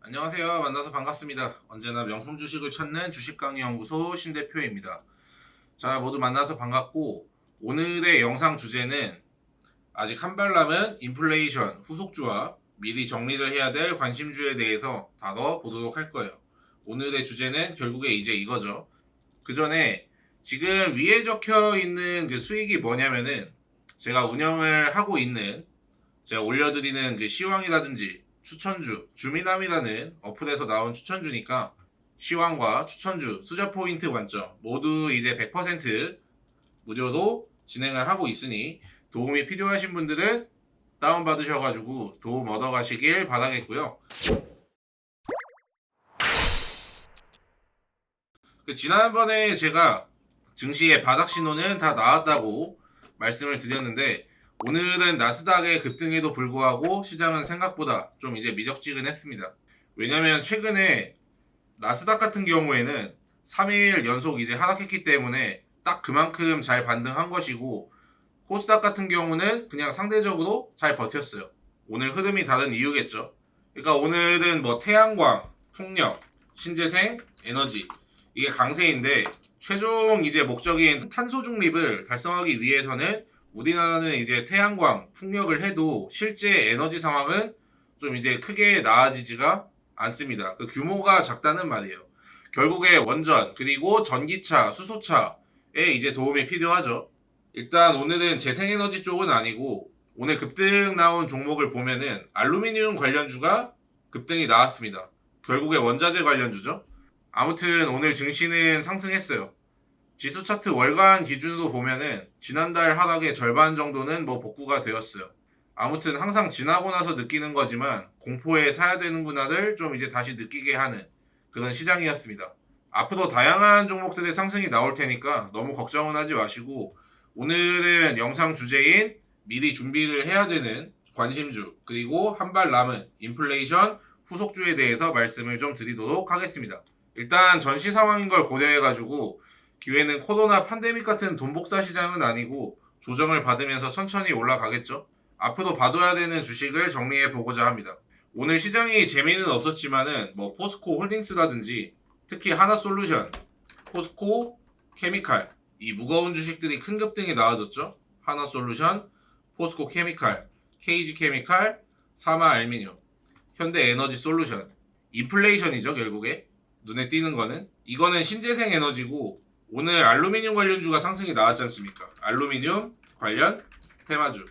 안녕하세요. 만나서 반갑습니다. 언제나 명품 주식을 찾는 주식강의연구소 신대표입니다. 자, 모두 만나서 반갑고, 오늘의 영상 주제는 아직 한 발 남은 인플레이션 후속주와 미리 정리를 해야 될 관심주에 대해서 다뤄보도록 할 거예요. 오늘의 주제는 결국에 이제 이거죠. 그 전에 지금 위에 적혀 있는 그 수익이 뭐냐면은 제가 운영을 하고 있는, 제가 올려드리는 그 시황이라든지 추천주, 주미남이라는 어플에서 나온 추천주니까 시황과 추천주, 투자 포인트 관점 모두 이제 100% 무료로 진행을 하고 있으니 도움이 필요하신 분들은 다운받으셔가지고 도움 얻어가시길 바라겠고요. 지난번에 제가 증시의 바닥 신호는 다 나왔다고 말씀을 드렸는데, 오늘은 나스닥의 급등에도 불구하고 시장은 생각보다 좀 이제 미적지근했습니다. 왜냐면 최근에 나스닥 같은 경우에는 3일 연속 이제 하락했기 때문에 딱 그만큼 잘 반등한 것이고, 코스닥 같은 경우는 그냥 상대적으로 잘 버텼어요. 오늘 흐름이 다른 이유겠죠. 그러니까 오늘은 뭐 태양광, 풍력, 신재생, 에너지, 이게 강세인데, 최종 이제 목적인 탄소 중립을 달성하기 위해서는 우리나라는 이제 태양광, 풍력을 해도 실제 에너지 상황은 좀 이제 크게 나아지지가 않습니다. 그 규모가 작다는 말이에요. 결국에 원전, 그리고 전기차, 수소차에 이제 도움이 필요하죠. 일단 오늘은 재생에너지 쪽은 아니고, 오늘 급등 나온 종목을 보면은 알루미늄 관련주가 급등이 나왔습니다. 결국에 원자재 관련주죠. 아무튼 오늘 증시는 상승했어요. 지수 차트 월간 기준으로 보면은 지난달 하락의 절반 정도는 뭐 복구가 되었어요. 아무튼 항상 지나고 나서 느끼는 거지만 공포에 사야 되는구나를 좀 이제 다시 느끼게 하는 그런 시장이었습니다. 앞으로 다양한 종목들의 상승이 나올 테니까 너무 걱정은 하지 마시고, 오늘은 영상 주제인 미리 준비를 해야 되는 관심주, 그리고 한 발 남은 인플레이션 후속주에 대해서 말씀을 좀 드리도록 하겠습니다. 일단 전시 상황인 걸 고려해가지고 기회는 코로나 팬데믹 같은 돈복사 시장은 아니고 조정을 받으면서 천천히 올라가겠죠. 앞으로 봐둬야 되는 주식을 정리해 보고자 합니다. 오늘 시장이 재미는 없었지만은 뭐 포스코 홀딩스라든지 특히 하나솔루션, 포스코 케미칼, 이 무거운 주식들이 큰 급등이 나와줬죠. 하나솔루션, 포스코 케미칼, KG 케미칼, 사마 알미늄, 현대 에너지 솔루션. 인플레이션이죠, 결국에. 눈에 띄는 거는 이거는 신재생 에너지고, 오늘 알루미늄 관련주가 상승이 나왔지 않습니까? 알루미늄 관련 테마주.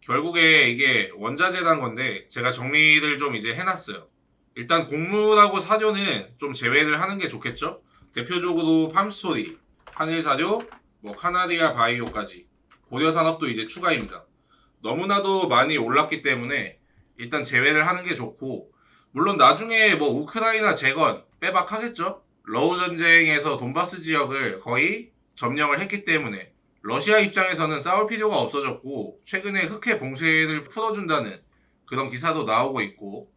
결국에 이게 원자재란 건데 제가 정리를 좀 이제 해놨어요. 일단 곡물하고 사료는 좀 제외를 하는 게 좋겠죠? 대표적으로 팜스토리, 한일사료, 뭐 카나디아 바이오까지, 고려산업도 이제 추가입니다. 너무나도 많이 올랐기 때문에 일단 제외를 하는 게 좋고, 물론 나중에 뭐 우크라이나 재건 빼박하겠죠. 러우 전쟁에서 돈바스 지역을 거의 점령을 했기 때문에 러시아 입장에서는 싸울 필요가 없어졌고, 최근에 흑해 봉쇄를 풀어준다는 그런 기사도 나오고 있고,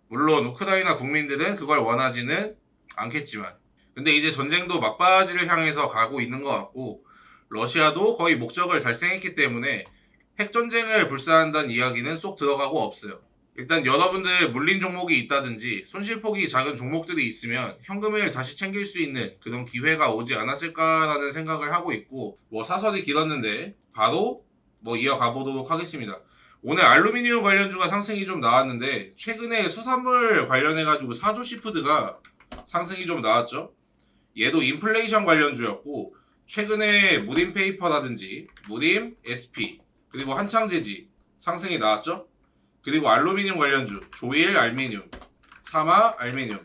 물론 우크라이나 국민들은 그걸 원하지는 않겠지만, 근데 이제 전쟁도 막바지를 향해서 가고 있는 것 같고, 러시아도 거의 목적을 달성했기 때문에 핵전쟁을 불사한다는 이야기는 쏙 들어가고 없어요. 일단 여러분들 물린 종목이 있다든지 손실폭이 작은 종목들이 있으면 현금을 다시 챙길 수 있는 그런 기회가 오지 않았을까라는 생각을 하고 있고, 뭐 사설이 길었는데 바로 뭐 이어가 보도록 하겠습니다. 오늘 알루미늄 관련주가 상승이 좀 나왔는데, 최근에 수산물 관련해가지고 사조시푸드가 상승이 좀 나왔죠. 얘도 인플레이션 관련주였고, 최근에 무림페이퍼라든지 무림 SP, 그리고 한창제지 상승이 나왔죠. 그리고 알루미늄 관련주 조일 알미늄, 사마 알미늄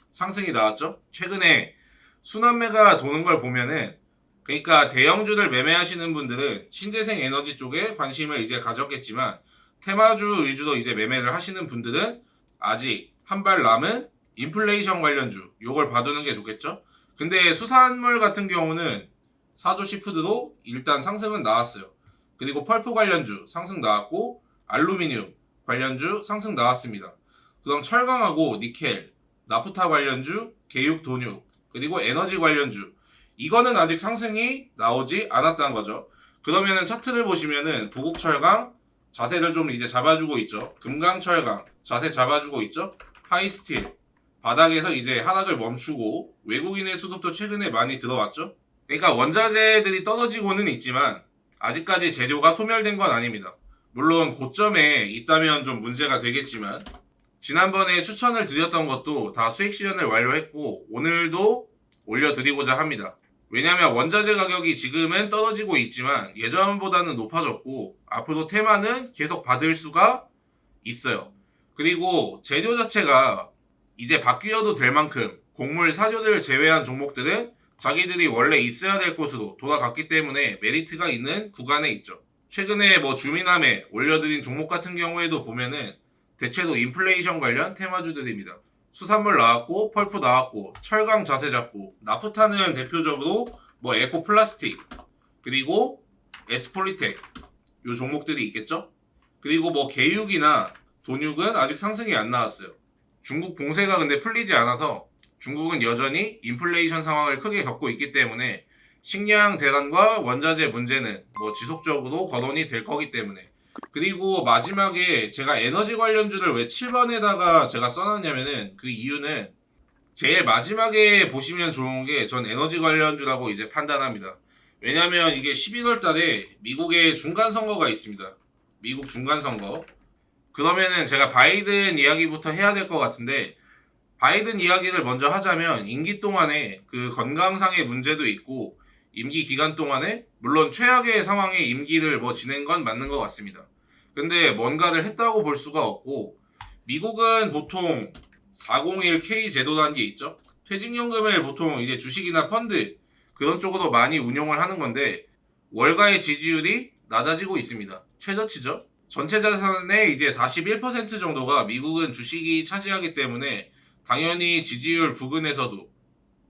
상승이 나왔죠. 최근에 순환매가 도는 걸 보면은, 그러니까 대형주를 매매하시는 분들은 신재생 에너지 쪽에 관심을 이제 가졌겠지만, 테마주 위주로 이제 매매를 하시는 분들은 아직 한 발 남은 인플레이션 관련주 요걸 봐두는 게 좋겠죠. 근데 수산물 같은 경우는 사조 시푸드도 일단 상승은 나왔어요. 그리고 펄프 관련주 상승 나왔고, 알루미늄 관련주 상승 나왔습니다. 그럼 철강하고 니켈, 나프타 관련주, 계육 돈육, 그리고 에너지 관련주, 이거는 아직 상승이 나오지 않았다는 거죠. 그러면은 차트를 보시면은 부국철강 자세를 좀 이제 잡아주고 있죠. 금강철강 자세 잡아주고 있죠. 하이스틸 바닥에서 이제 하락을 멈추고 외국인의 수급도 최근에 많이 들어왔죠. 그러니까 원자재들이 떨어지고는 있지만 아직까지 재료가 소멸된 건 아닙니다. 물론 고점에 있다면 좀 문제가 되겠지만 지난번에 추천을 드렸던 것도 다 수익 실현을 완료했고 오늘도 올려드리고자 합니다. 왜냐하면 원자재 가격이 지금은 떨어지고 있지만 예전보다는 높아졌고 앞으로 테마는 계속 받을 수가 있어요. 그리고 재료 자체가 이제 바뀌어도 될 만큼 곡물 사료를 제외한 종목들은 자기들이 원래 있어야 될 곳으로 돌아갔기 때문에 메리트가 있는 구간에 있죠. 최근에 뭐 주민함에 올려드린 종목 같은 경우에도 보면은 대체로 인플레이션 관련 테마주들입니다. 수산물 나왔고 펄프 나왔고 철강 자세 잡고 나프타는 대표적으로 뭐 에코플라스틱 그리고 에스폴리텍 요 종목들이 있겠죠. 그리고 뭐 개육이나 돈육은 아직 상승이 안 나왔어요. 중국 봉쇄가 근데 풀리지 않아서 중국은 여전히 인플레이션 상황을 크게 겪고 있기 때문에 식량 대란과 원자재 문제는 뭐 지속적으로 거론이 될 거기 때문에. 그리고 마지막에 제가 에너지 관련주를 왜 7번에다가 제가 써놨냐면은 그 이유는 제일 마지막에 보시면 좋은 게 전 에너지 관련주라고 이제 판단합니다. 왜냐면 이게 11월 달에 미국의 중간 선거가 있습니다. 미국 중간 선거. 그러면은 제가 바이든 이야기부터 해야 될 것 같은데 바이든 이야기를 먼저 하자면 임기 동안에 그 건강상의 문제도 있고 임기 기간 동안에 물론 최악의 상황에 임기를 뭐 지낸 건 맞는 것 같습니다. 근데 뭔가를 했다고 볼 수가 없고 미국은 보통 401k 제도라는 게 있죠. 퇴직연금을 보통 이제 주식이나 펀드 그런 쪽으로 많이 운용을 하는 건데 월가의 지지율이 낮아지고 있습니다. 최저치죠. 전체 자산의 이제 41% 정도가 미국은 주식이 차지하기 때문에 당연히 지지율 부근에서도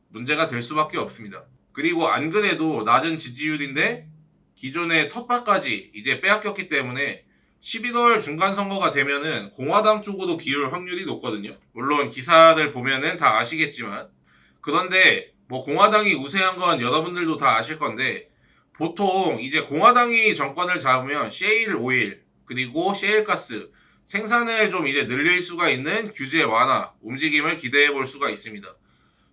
문제가 될 수밖에 없습니다. 그리고 안 그래도 낮은 지지율인데 기존의 텃밭까지 이제 빼앗겼기 때문에 11월 중간 선거가 되면은 공화당 쪽으로 기울 확률이 높거든요. 물론 기사들 보면은 다 아시겠지만 그런데 뭐 공화당이 우세한 건 여러분들도 다 아실 건데 보통 이제 공화당이 정권을 잡으면 셰일 오일 그리고 셰일 가스 생산을 좀 이제 늘릴 수가 있는 규제 완화 움직임을 기대해 볼 수가 있습니다.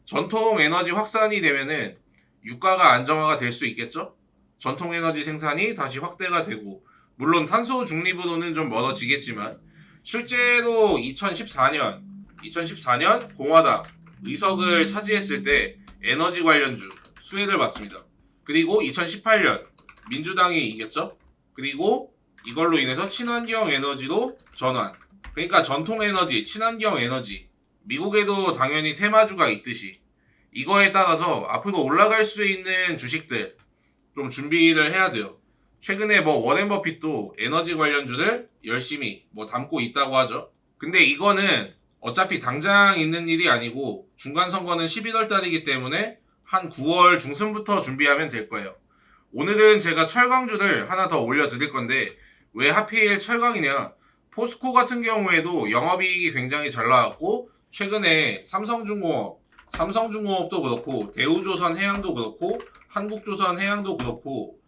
전통 에너지 확산이 되면은 유가가 안정화가 될 수 있겠죠? 전통 에너지 생산이 다시 확대가 되고 물론 탄소 중립으로는 좀 멀어지겠지만 실제로 2014년 공화당 의석을 차지했을 때 에너지 관련주 수혜를 받습니다. 그리고 2018년 민주당이 이겼죠? 그리고 이걸로 인해서 친환경 에너지로 전환. 그러니까 전통 에너지, 친환경 에너지. 미국에도 당연히 테마주가 있듯이 이거에 따라서 앞으로 올라갈 수 있는 주식들 좀 준비를 해야 돼요. 최근에 뭐 워렌 버핏도 에너지 관련주를 열심히 뭐 담고 있다고 하죠. 근데 이거는 어차피 당장 있는 일이 아니고 중간 선거는 11월 달이기 때문에 한 9월 중순부터 준비하면 될 거예요. 오늘은 제가 철강주를 하나 더 올려드릴 건데 왜 하필 철강이냐? 포스코 같은 경우에도 영업이익이 굉장히 잘 나왔고 최근에 삼성중공업도 그렇고 대우조선해양도 그렇고 한국조선해양도 그렇고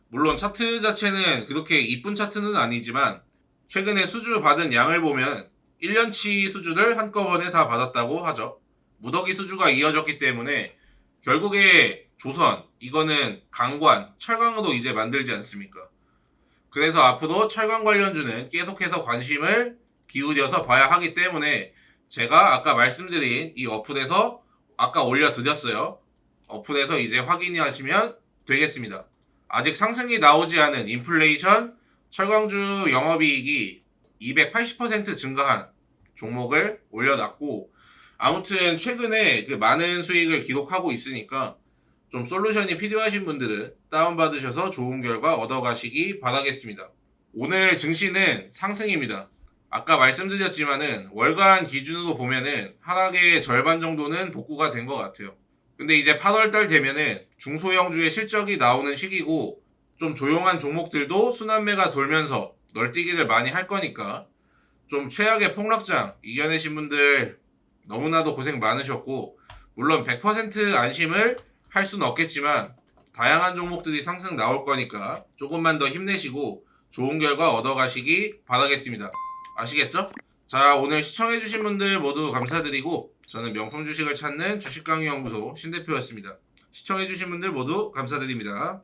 물론 차트 자체는 그렇게 이쁜 차트는 아니지만 최근에 수주 받은 양을 보면 1년치 수주를 한꺼번에 다 받았다고 하죠. 무더기 수주가 이어졌기 때문에 결국에 조선 이거는 강관, 철강으로 이제 만들지 않습니까? 그래서 앞으로 철강 관련주는 계속해서 관심을 기울여서 봐야 하기 때문에 제가 아까 말씀드린 이 어플에서 아까 올려드렸어요. 어플에서 이제 확인하시면 되겠습니다. 아직 상승이 나오지 않은 인플레이션 철강주 영업이익이 280% 증가한 종목을 올려놨고 아무튼 최근에 그 많은 수익을 기록하고 있으니까 좀 솔루션이 필요하신 분들은 다운받으셔서 좋은 결과 얻어가시기 바라겠습니다. 오늘 증시는 상승입니다. 아까 말씀드렸지만은 월간 기준으로 보면은 하락의 절반 정도는 복구가 된 것 같아요. 근데 이제 8월달 되면은 중소형주의 실적이 나오는 시기고 좀 조용한 종목들도 순환매가 돌면서 널뛰기를 많이 할 거니까 좀 최악의 폭락장 이겨내신 분들 너무나도 고생 많으셨고 물론 100% 안심을 할 수는 없겠지만 다양한 종목들이 상승 나올 거니까 조금만 더 힘내시고 좋은 결과 얻어가시기 바라겠습니다. 아시겠죠? 자, 오늘 시청해주신 분들 모두 감사드리고 저는 명품 주식을 찾는 주식강의연구소 신대표였습니다. 시청해주신 분들 모두 감사드립니다.